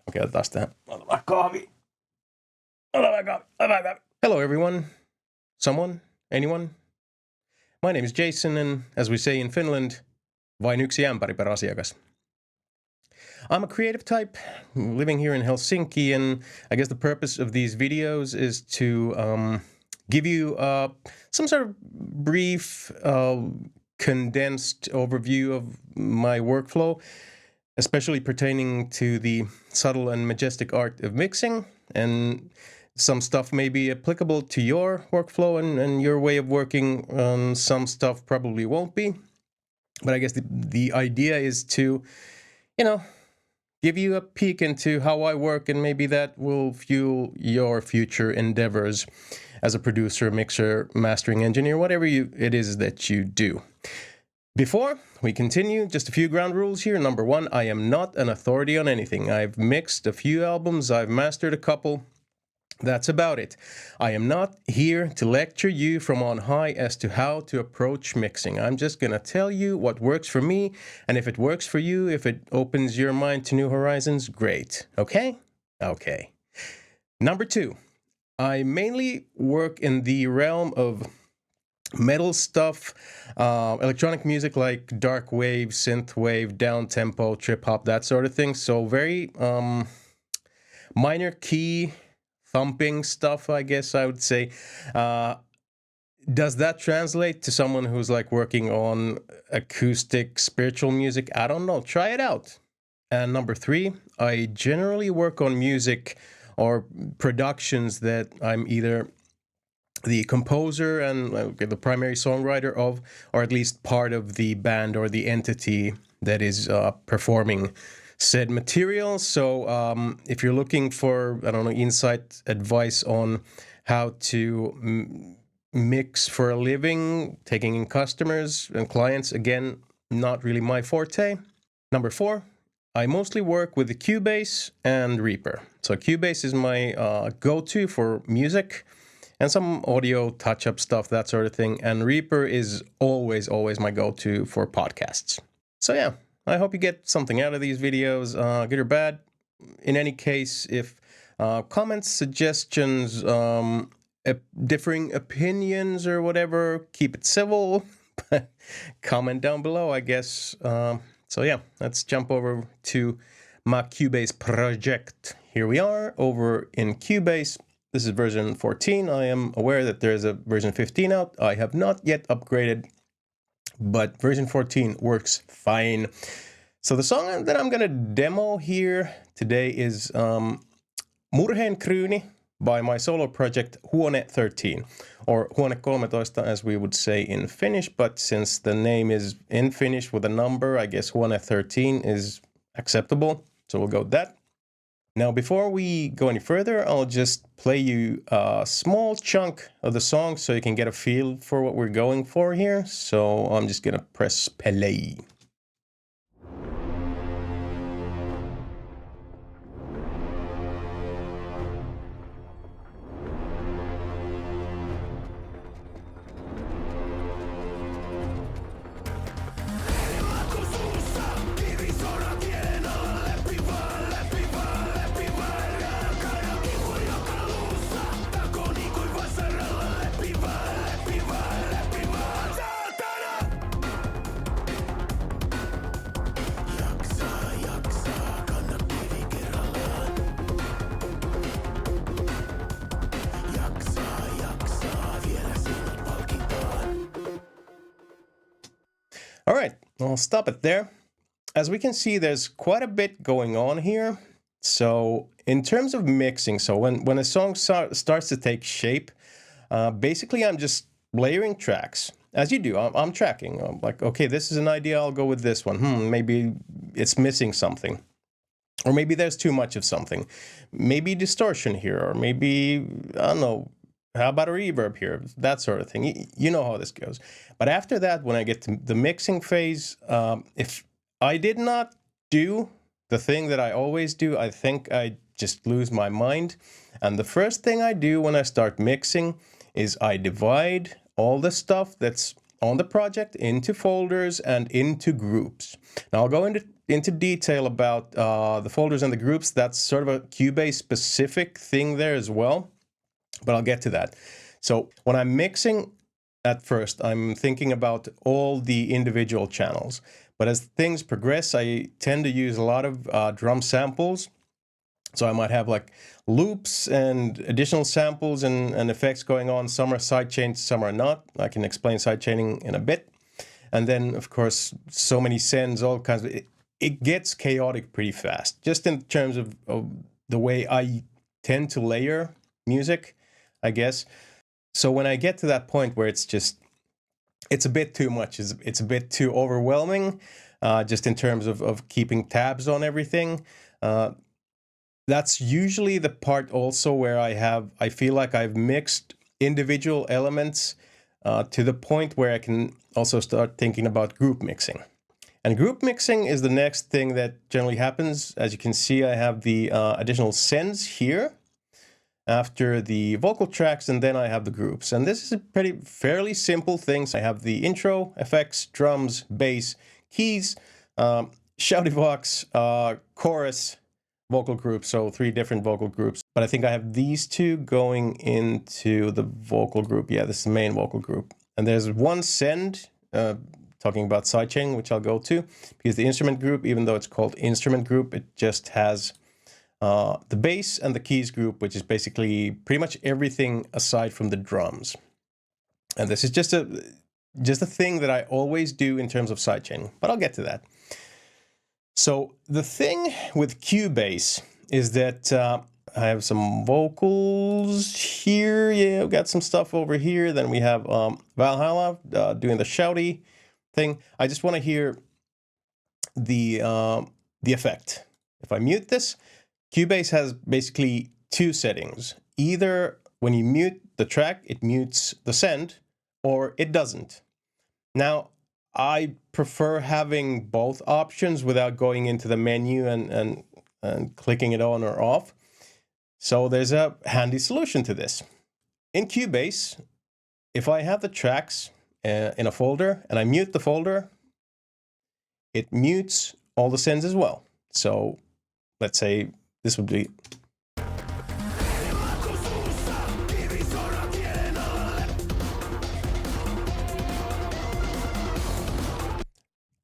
Okei, otetaan tähän. Otetaan kahvi. Hello, everyone. Someone? Anyone? My name is Jason, and as we say in Finland, vain yksi ämpäri per asiakas. I'm a creative type living here in Helsinki, and I guess the purpose of these videos is to give you some sort of brief, condensed overview of my workflow, especially pertaining to the subtle and majestic art of mixing, and some stuff may be applicable to your workflow and your way of working. Some stuff probably won't be, but I guess the idea is to, give you a peek into how I work, and maybe that will fuel your future endeavors as a producer, mixer, mastering engineer, whatever it is that you do. Before we continue, just a few ground rules here. Number one, I am not an authority on anything. I've mixed a few albums, I've mastered a couple. That's about it. I am not here to lecture you from on high as to how to approach mixing. I'm just gonna tell you what works for me, and if it works for you, if it opens your mind to new horizons, great. Okay? Okay. Number two, I mainly work in the realm of metal stuff, electronic music like dark wave, synth wave, down tempo, trip hop, that sort of thing. So very minor key thumping stuff, I guess I would say. Does that translate to someone who's like working on acoustic spiritual music? I don't know. Try it out. And number three, I generally work on music or productions that I'm either the composer and the primary songwriter of, or at least part of the band or the entity that is performing said material. So if you're looking for, insight, advice on how to mix for a living, taking in customers and clients, again, not really my forte. Number four, I mostly work with the Cubase and Reaper. So Cubase is my go-to for music and some audio touch-up stuff, that sort of thing. And Reaper is always my go-to for podcasts. So yeah, I hope you get something out of these videos, good or bad. In any case, if comments, suggestions, differing opinions or whatever, keep it civil. Comment down below, I guess. So yeah, let's jump over to my Cubase project. Here we are over in Cubase. This is version 14. I am aware that there is a version 15 out. I have not yet upgraded, but version 14 works fine. So the song that I'm gonna demo here today is Murheenkryyni by my solo project Huone 13, or Huone 13 as we would say in Finnish, but since the name is in Finnish with a number, I guess Huone 13 is acceptable, so we'll go with that. Now, before we go any further, I'll just play you a small chunk of the song so you can get a feel for what we're going for here. So I'm just gonna press play. All right, I'll stop it there. As we can see, there's quite a bit going on here. So in terms of mixing, so when a song starts to take shape, basically I'm just layering tracks. As you do, I'm tracking. I'm like, okay, this is an idea, I'll go with this one. Maybe it's missing something. Or maybe there's too much of something. Maybe distortion here, or maybe, I don't know, how about a reverb here? That sort of thing. You know how this goes. But after that, when I get to the mixing phase, if I did not do the thing that I always do, I think I just lose my mind. And the first thing I do when I start mixing is I divide all the stuff that's on the project into folders and into groups. Now I'll go into detail about the folders and the groups. That's sort of a Cubase specific thing there as well, but I'll get to that. So when I'm mixing at first, I'm thinking about all the individual channels. But as things progress, I tend to use a lot of drum samples. So I might have like loops and additional samples and effects going on. Some are sidechained, some are not. I can explain sidechaining in a bit. And then, of course, so many sends, all kinds of... It gets chaotic pretty fast, just in terms of the way I tend to layer music, I guess. So when I get to that point where it's a bit too much, it's a bit too overwhelming, just in terms of keeping tabs on everything. That's usually the part also where I feel like I've mixed individual elements to the point where I can also start thinking about group mixing. And group mixing is the next thing that generally happens. As you can see, I have the additional sends here after the vocal tracks, and then I have the groups. And this is a fairly simple thing. So I have the intro, effects, drums, bass, keys, shouty vox, chorus, vocal group. So 3 different vocal groups. But I think I have these 2 going into the vocal group. Yeah, this is the main vocal group. And there's one send, talking about sidechain, which I'll go to, because the instrument group, even though it's called instrument group, it just has the bass and the keys group, which is basically pretty much everything aside from the drums. And this is just a thing that I always do in terms of sidechaining, but I'll get to that. So the thing with Cubase is that I have some vocals here. Yeah, we've got some stuff over here. Then we have Valhalla doing the shouty thing. I just want to hear the effect. If I mute this, Cubase has basically 2 settings. Either when you mute the track, it mutes the send, or it doesn't. Now, I prefer having both options without going into the menu and clicking it on or off. So there's a handy solution to this. In Cubase, if I have the tracks in a folder and I mute the folder, it mutes all the sends as well. So let's say this would be...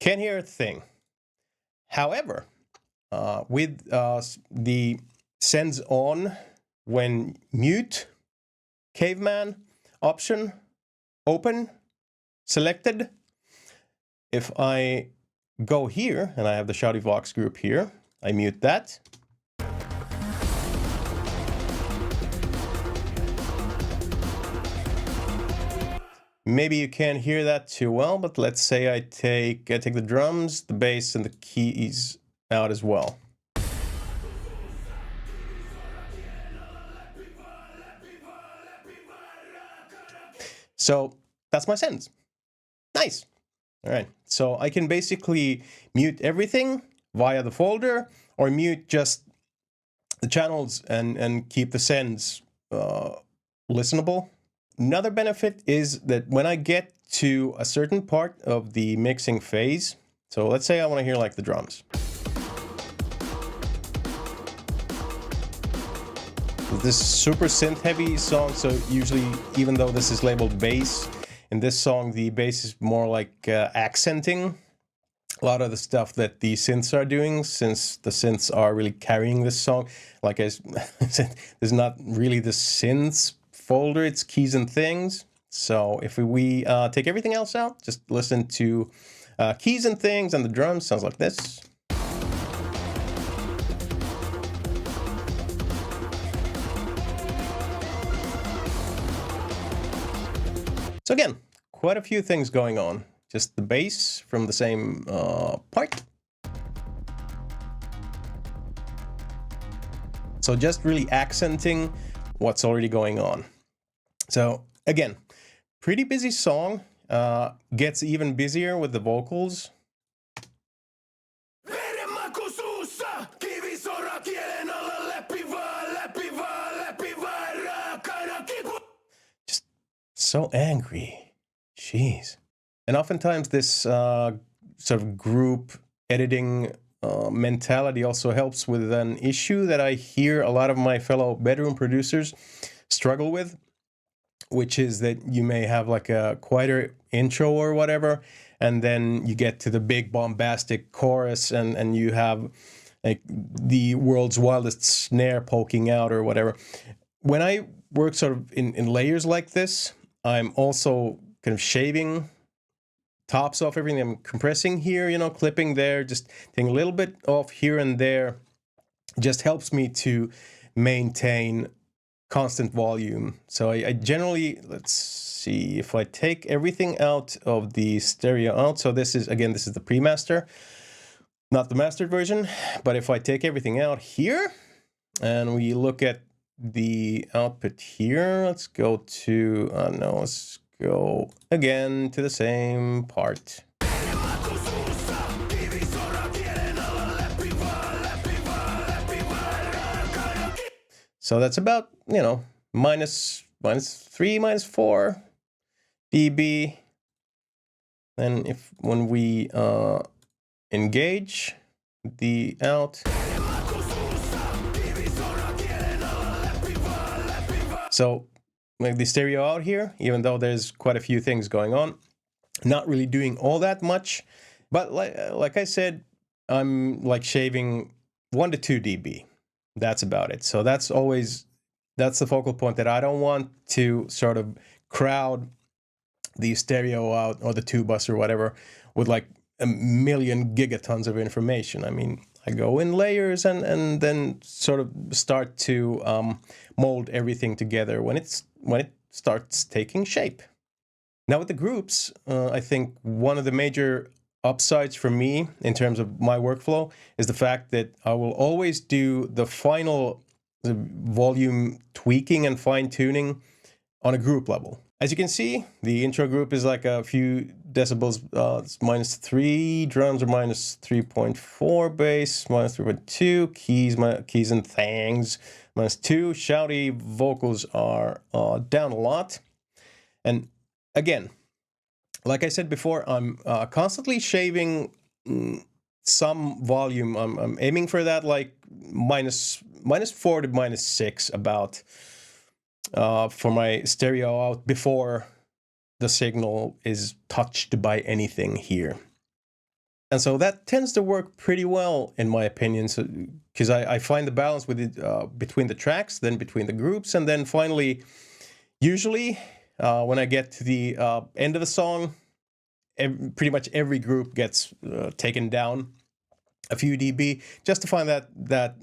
Can't hear a thing. However, with the sends on when mute, caveman option, open, selected, if I go here and I have the shouty vox group here, I mute that. Maybe you can't hear that too well, but let's say I take the drums, the bass, and the keys out as well. So that's my sends. Nice. All right. So I can basically mute everything via the folder, or mute just the channels and keep the sends listenable. Another benefit is that when I get to a certain part of the mixing phase, so let's say I want to hear like the drums. This super synth heavy song, so usually, even though this is labeled bass, in this song the bass is more like accenting a lot of the stuff that the synths are doing, since the synths are really carrying this song. Like I said, there's not really the synths folder, it's keys and things. So if we take everything else out, just listen to keys and things, and the drums sounds like this. So again, quite a few things going on. Just the bass from the same part. So just really accenting what's already going on. So again, pretty busy song, gets even busier with the vocals. Just so angry, jeez. And oftentimes this sort of group editing mentality also helps with an issue that I hear a lot of my fellow bedroom producers struggle with, which is that you may have like a quieter intro or whatever, and then you get to the big bombastic chorus and you have like the world's wildest snare poking out or whatever. When I work sort of in layers like this, I'm also kind of shaving tops off everything. I'm compressing here, you know, clipping there, just taking a little bit off here and there. Just helps me to maintain constant volume. So I generally, let's see, if I take everything out of the stereo out, so this is, again, this is the pre-master, not the mastered version, but if I take everything out here and we look at the output here, let's go to, no, let's go again to the same part. So that's about, you know, minus 3, minus 4 dB. And when we engage the out, so like the stereo out here, even though there's quite a few things going on, not really doing all that much. But like I said, I'm like shaving 1 to 2 dB. That's about it. So that's the focal point, that I don't want to sort of crowd the stereo out or the two bus or whatever with like a million gigatons of information. I mean, I go in layers and then sort of start to mold everything together when it starts taking shape. Now with the groups, I think one of the major upsides for me in terms of my workflow is the fact that I will always do the final volume tweaking and fine tuning on a group level. As you can see, the intro group is like a few decibels. It's -3, drums are -3.4, bass -3.2, keys and thangs -2. Shouty vocals are down a lot. And again, like I said before, I'm constantly shaving some volume. I'm aiming for that like -4 to -6 about for my stereo out before the signal is touched by anything here. And so that tends to work pretty well in my opinion, because I find the balance with it between the tracks, then between the groups, and then finally, usually when I get to the end of the song, pretty much every group gets taken down a few dB just to find that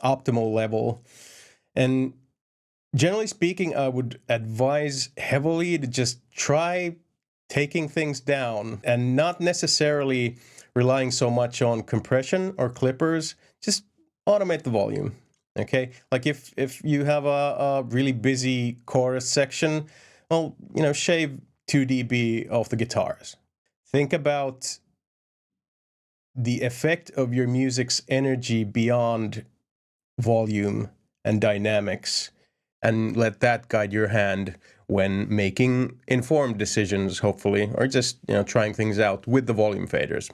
optimal level. And generally speaking, I would advise heavily to just try taking things down and not necessarily relying so much on compression or clippers. Just automate the volume. Okay, like if you have a really busy chorus section, well, you know, shave 2 dB off the guitars. Think about the effect of your music's energy beyond volume and dynamics, and let that guide your hand when making informed decisions, hopefully, or just, you know, trying things out with the volume faders.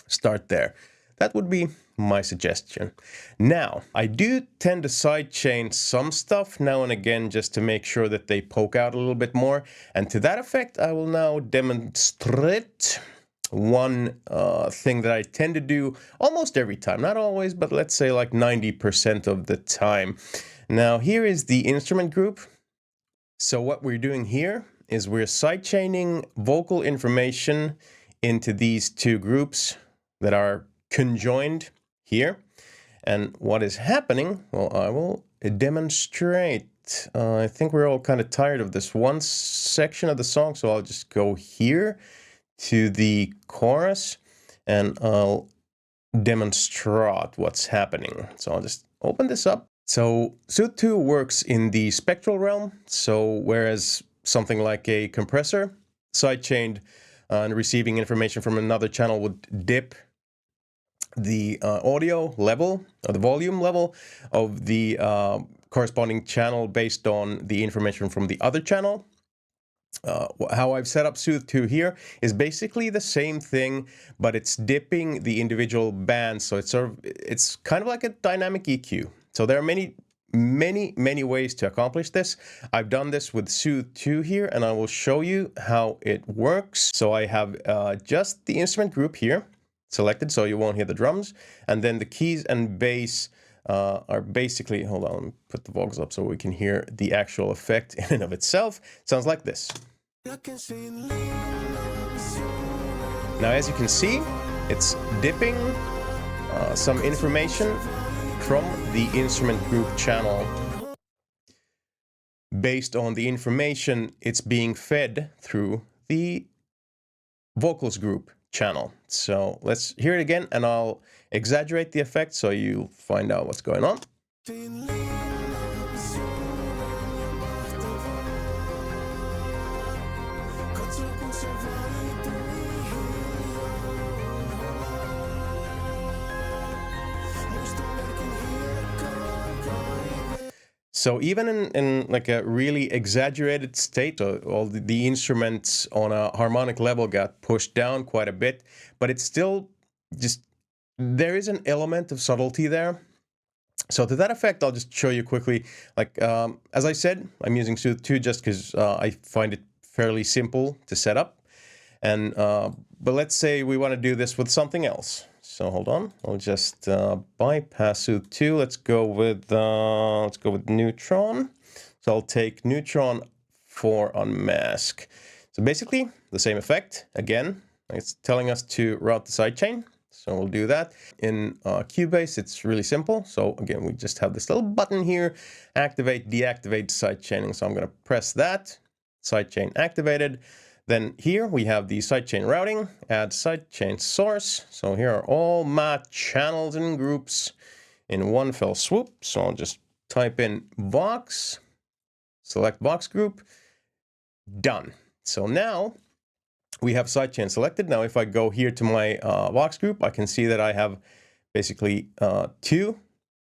Start there. That would be my suggestion. Now, I do tend to sidechain some stuff now and again just to make sure that they poke out a little bit more. And to that effect, I will now demonstrate one thing that I tend to do almost every time. Not always, but let's say like 90% of the time. Now, here is the instrument group. So what we're doing here is we're sidechaining vocal information into these two groups that are conjoined here. And what is happening, well, I will demonstrate. I think we're all kind of tired of this one section of the song, so I'll just go here to the chorus and I'll demonstrate what's happening. So I'll just open this up. So Suit 2 works in the spectral realm. So whereas something like a compressor sidechained and receiving information from another channel would dip the audio level or the volume level of the corresponding channel based on the information from the other channel, how I've set up Soothe 2 here is basically the same thing, but it's dipping the individual bands. So it's kind of like a dynamic EQ. So there are many ways to accomplish this. I've done this with Soothe 2 here, and I will show you how it works. So I have just the instrument group here selected, so you won't hear the drums, and then the keys and bass are basically, hold on, let me put the vocals up so we can hear the actual effect in and of itself. Sounds like this. Now, as you can see, it's dipping some information from the instrument group channel. Based on the information, it's being fed through the vocals group channel. So let's hear it again, and I'll exaggerate the effect so you'll find out what's going on. So even in like a really exaggerated state, all the instruments on a harmonic level got pushed down quite a bit, but it's still just, there is an element of subtlety there. So to that effect, I'll just show you quickly. Like, as I said, I'm using Soothe 2 just because I find it fairly simple to set up. And but let's say we want to do this with something else. So hold on, I'll just bypass Soothe 2. Let's go with Neutron. So I'll take Neutron for unmask. So basically the same effect again. It's telling us to route the sidechain. So we'll do that. In Cubase, it's really simple. So again, we just have this little button here, activate, deactivate sidechaining. So I'm going to press that, sidechain activated. Then here we have the sidechain routing, add sidechain source. So here are all my channels and groups in one fell swoop. So I'll just type in Vox, select Vox group, done. So now we have sidechain selected. Now if I go here to my Vox group, I can see that I have basically two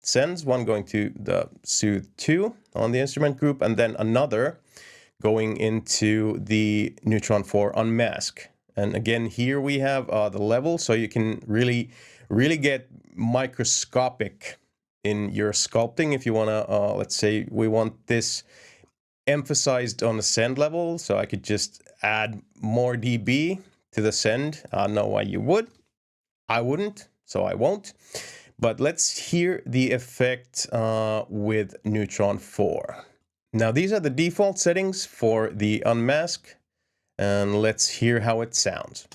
sends, one going to the Soothe 2 on the instrument group, and then another going into the Neutron 4 unmask. And again, here we have the level, so you can really get microscopic in your sculpting if you want to, let's say we want this emphasized on the send level, so I could just add more dB to the send. I know why you would. I wouldn't, so I won't. But let's hear the effect with Neutron 4. Now these are the default settings for the unmask, and let's hear how it sounds.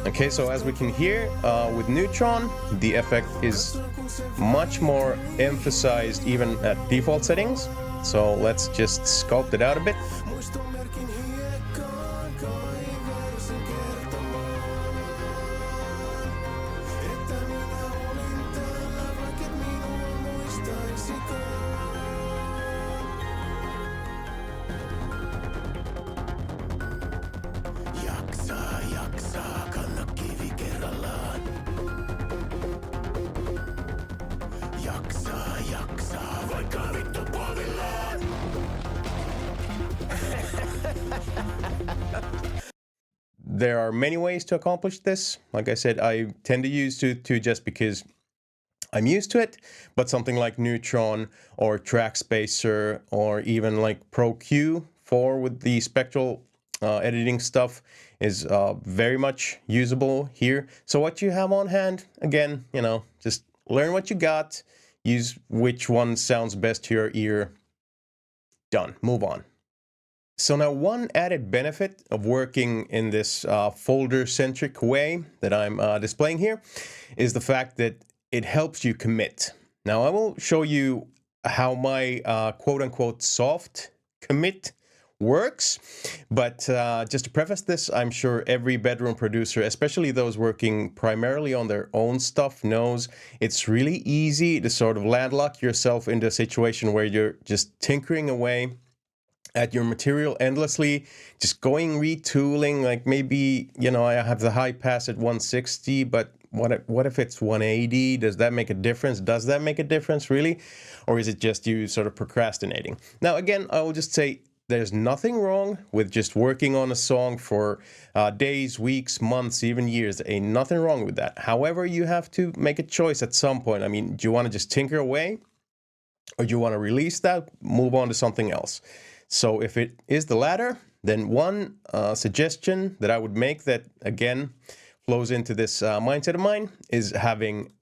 Okay, so as we can hear with Neutron, the effect is much more emphasized even at default settings. So let's just sculpt it out a bit. There are many ways to accomplish this. Like I said, I tend to use Soothe 2 just because I'm used to it, but something like Neutron or Track Spacer or even like Pro Q4 with the spectral editing stuff is very much usable here. So what you have on hand, again, you know, just learn what you got, use which one sounds best to your ear. Done. Move on. So now one added benefit of working in this folder-centric way that I'm displaying here is the fact that it helps you commit. Now I will show you how my quote-unquote soft commit works, but just to preface this, I'm sure every bedroom producer, especially those working primarily on their own stuff, knows it's really easy to sort of landlock yourself into a situation where you're just tinkering away at your material endlessly, just going retooling, like maybe, you know, I have the high pass at 160, but what if it's 180? Does that make a difference? Does that make a difference, really? Or is it just you sort of procrastinating? Now, again, I will just say there's nothing wrong with just working on a song for days, weeks, months, even years. There ain't nothing wrong with that. However, you have to make a choice at some point. I mean, do you want to just tinker away? Or do you want to release that, move on to something else? So if it is the latter, then one suggestion that I would make that, again, flows into this mindset of mine is having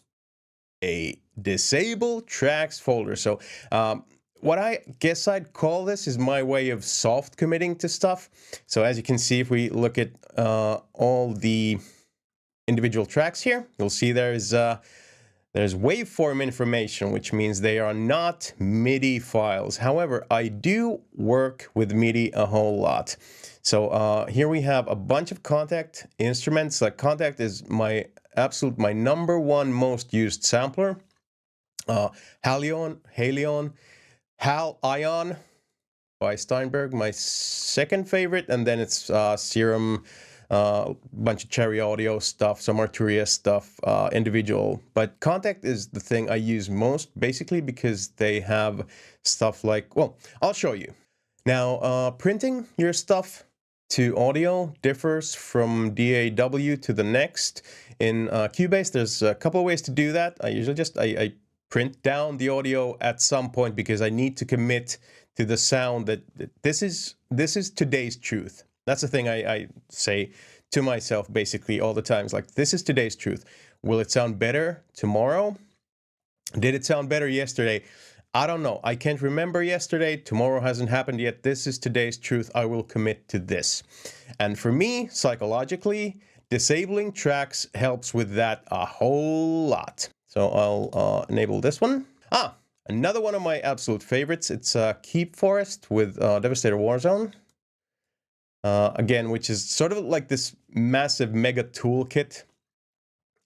a disable tracks folder. So what I guess I'd call this is my way of soft committing to stuff. So as you can see, if we look at all the individual tracks here, you'll see there's waveform information, which means they are not MIDI files. However, I do work with MIDI a whole lot. So here we have a bunch of Contact instruments. Like Contact is my number one most used sampler. Halion, Hal-Ion by Steinberg, my second favorite, and then it's Serum, bunch of Cherry Audio stuff, some Arturia stuff, individual. But Contact is the thing I use most, basically because they have stuff like, well, I'll show you. Now, printing your stuff to audio differs from DAW to the next. In Cubase, there's a couple of ways to do that. I usually just, I print down the audio at some point because I need to commit to the sound that this is today's truth. That's the thing I say to myself basically all the time. It's like, this is today's truth. Will it sound better tomorrow? Did it sound better yesterday? I don't know. I can't remember yesterday. Tomorrow hasn't happened yet. This is today's truth. I will commit to this. And for me, psychologically, disabling tracks helps with that a whole lot. So I'll enable this one. Another one of my absolute favorites. It's Keep Forest with Devastator Warzone. Again, which is sort of like this massive mega toolkit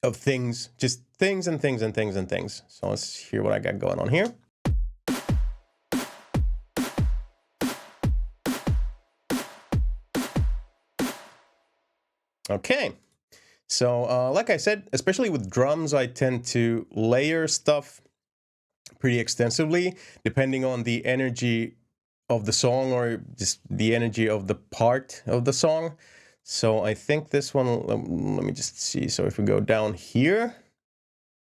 of things, just things and things and things and things. So let's hear what I got going on here. Okay, so like I said, especially with drums, I tend to layer stuff pretty extensively, depending on the energy of the song or just the energy of the part of the song. So I think this one, let me just see. So if we go down here,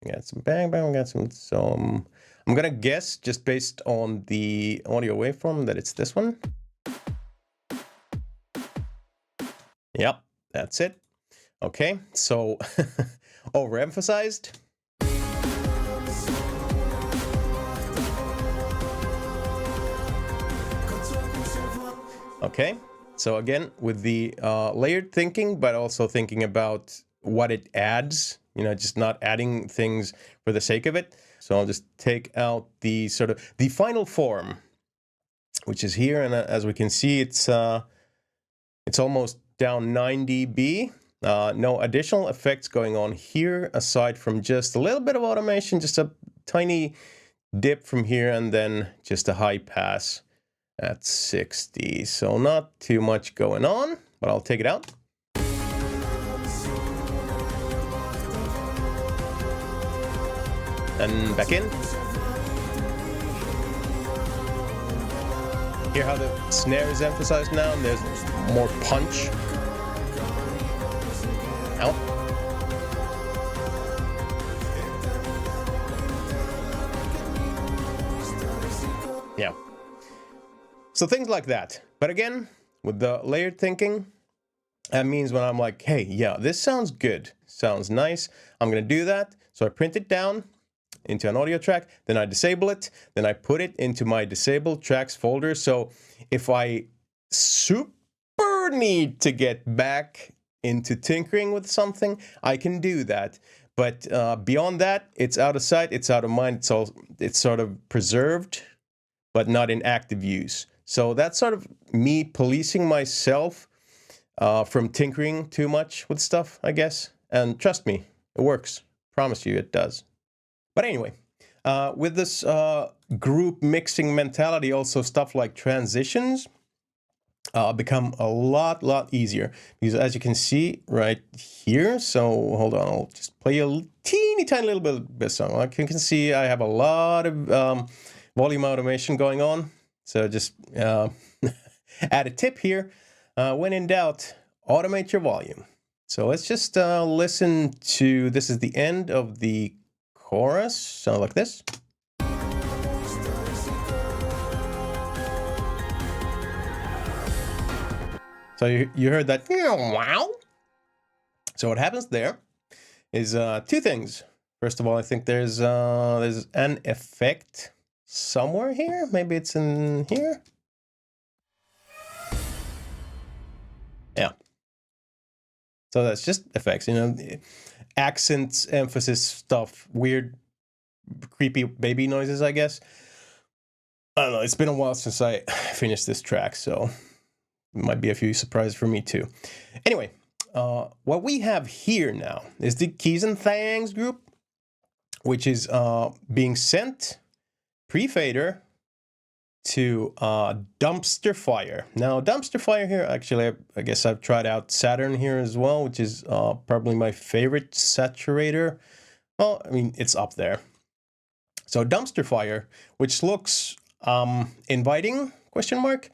we got some bang bang, we got some, I'm gonna guess just based on the audio waveform that it's this one. Yep, that's it. Okay, so overemphasized. Okay, so again, with the layered thinking, but also thinking about what it adds, you know, just not adding things for the sake of it. So I'll just take out the sort of the final form, which is here. And as we can see, it's almost down 9 dB. No additional effects going on here, aside from just a little bit of automation, just a tiny dip from here, and then just a high pass at 60. So not too much going on, but I'll take it out. And back in. Hear how the snare is emphasized now, and there's more punch. Out. Yeah. So things like that. But again, with the layered thinking, that means when I'm like, hey, yeah, this sounds good, sounds nice, I'm gonna do that. So I print it down into an audio track, then I disable it, then I put it into my disabled tracks folder. So if I super need to get back into tinkering with something, I can do that. But beyond that, it's out of sight, it's out of mind, it's sort of preserved, but not in active use. So that's sort of me policing myself from tinkering too much with stuff, I guess. And trust me, it works. Promise you it does. But anyway, with this group mixing mentality, also stuff like transitions become a lot easier, because as you can see right here, so hold on, I'll just play a teeny tiny little bit of this song. Like you can see, I have a lot of volume automation going on. So just add a tip here, when in doubt, automate your volume. So let's just listen to, this is the end of the chorus, sound like this. So you heard that, wow. So what happens there is two things. First of all, I think there's an effect somewhere here. Maybe it's in here. Yeah. So that's just effects, you know, accents, emphasis stuff, weird, creepy baby noises, I guess. I don't know. It's been a while since I finished this track, so might be a few surprises for me too. Anyway, what we have here now is the keys and things group, which is being sent pre-fader to dumpster fire. Now dumpster fire here, actually I guess I've tried out Saturn here as well, which is probably my favorite saturator. Well, I mean, it's up there. So dumpster fire, which looks inviting, question mark,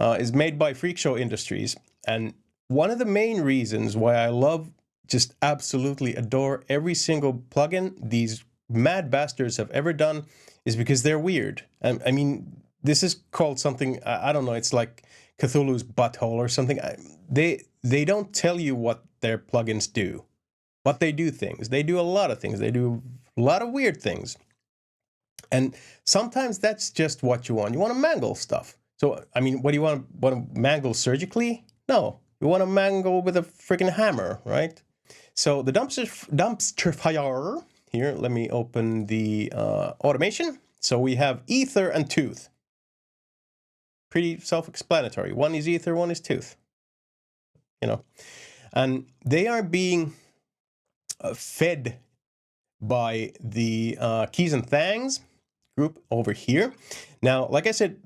is made by Freak Show Industries. And one of the main reasons why I love, just absolutely adore every single plugin these mad bastards have ever done is because they're weird. I mean, this is called something, I don't know, it's like Cthulhu's butthole or something. They don't tell you what their plugins do, but they do things. They do a lot of things. They do a lot of weird things. And sometimes that's just what you want. You want to mangle stuff. So, I mean, what do you want to mangle surgically? No, you want to mangle with a freaking hammer, right? So the dumpster fire here, let me open the automation. So we have ether and tooth. Pretty self-explanatory. One is ether, one is tooth. You know, and they are being fed by the keys and thangs group over here. Now, like I said,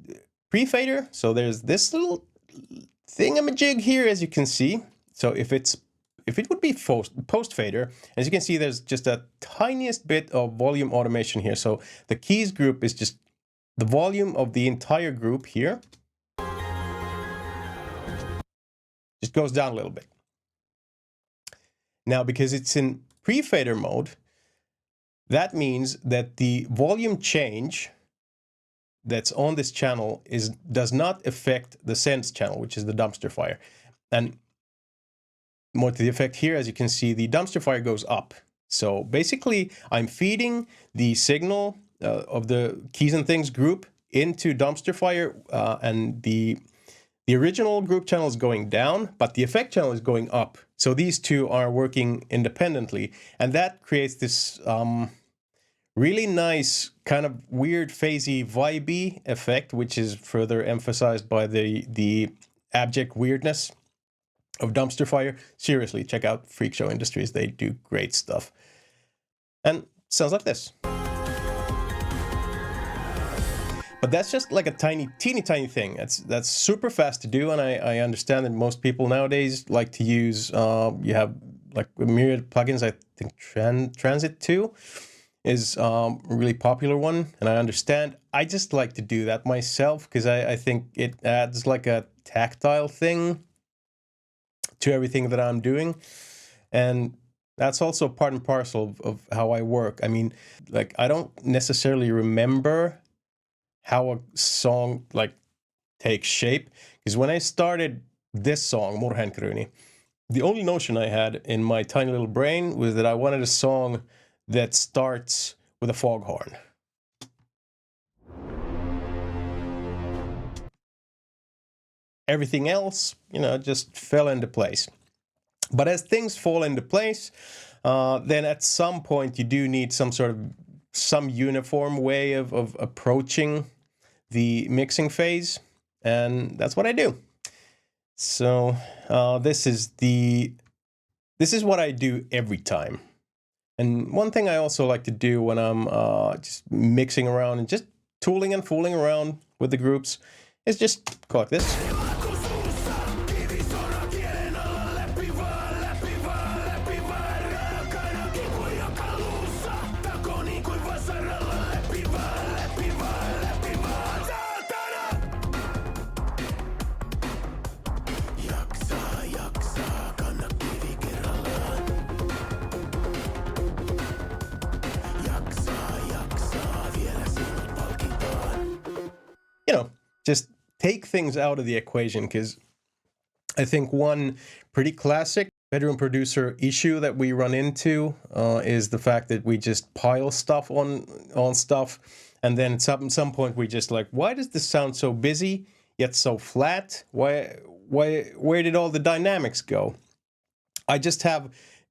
pre-fader, so there's this little thingamajig here, as you can see. So if it would be post-fader, as you can see, there's just a tiniest bit of volume automation here. So the keys group is just the volume of the entire group here. Just goes down a little bit. Now, because it's in pre-fader mode, that means that the volume change that's on this channel does not affect the sends channel, which is the dumpster fire. And more to the effect here, as you can see, the dumpster fire goes up. So basically, I'm feeding the signal of the keys and things group into dumpster fire, and the original group channel is going down, but the effect channel is going up. So these two are working independently, and that creates this really nice kind of weird phasey vibey effect, which is further emphasized by the abject weirdness of dumpster fire. Seriously, check out Freak Show Industries. They do great stuff. And sounds like this. But that's just like a teeny tiny thing. That's super fast to do, and I understand that most people nowadays like to use, you have like a myriad plugins. I think Transit 2 is a really popular one, and I understand. I just like to do that myself because I think it adds like a tactile thing to everything that I'm doing, and that's also part and parcel of how I work. I mean, like, I don't necessarily remember how a song like takes shape, because when I started this song, Murheenkryyni, the only notion I had in my tiny little brain was that I wanted a song that starts with a foghorn. Everything else, you know, just fell into place. But as things fall into place, then at some point you do need some uniform way of approaching the mixing phase, and that's what I do. So this is what I do every time. And one thing I also like to do when I'm just mixing around and just tooling and fooling around with the groups is just go like this. just take things out of the equation, because I think one pretty classic bedroom producer issue that we run into is the fact that we just pile stuff on stuff, and then at some point we just like, why does this sound so busy yet so flat? Where did all the dynamics go? I just have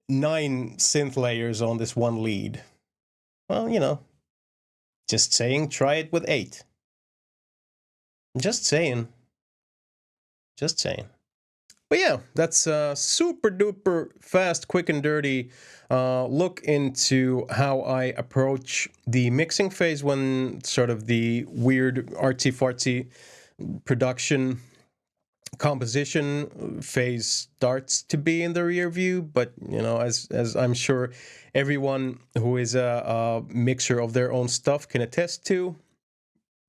9 synth layers on this one lead. Well, you know, just saying, try it with 8. Just saying. Just saying. But yeah, that's a super duper fast, quick and dirty look into how I approach the mixing phase when sort of the weird artsy fartsy production composition phase starts to be in the rear view. But you know, as I'm sure everyone who is a mixer of their own stuff can attest to,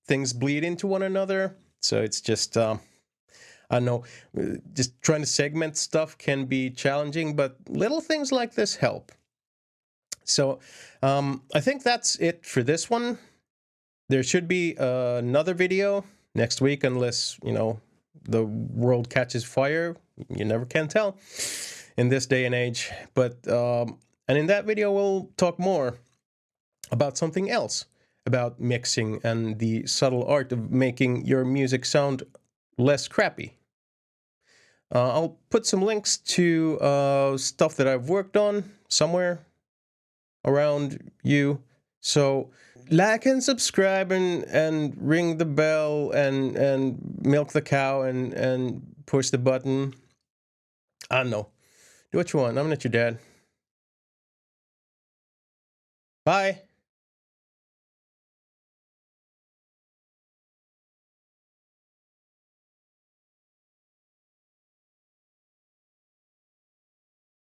things bleed into one another. So it's just I know just trying to segment stuff can be challenging, but little things like this help. So I think that's it for this one. There should be another video next week, unless, you know, the world catches fire. You never can tell in this day and age. But and in that video, we'll talk more about something else, about mixing and the subtle art of making your music sound less crappy. I'll put some links to stuff that I've worked on somewhere around you. So like and subscribe and ring the bell and milk the cow and push the button. I don't know. Do what you want. I'm not your dad. Bye.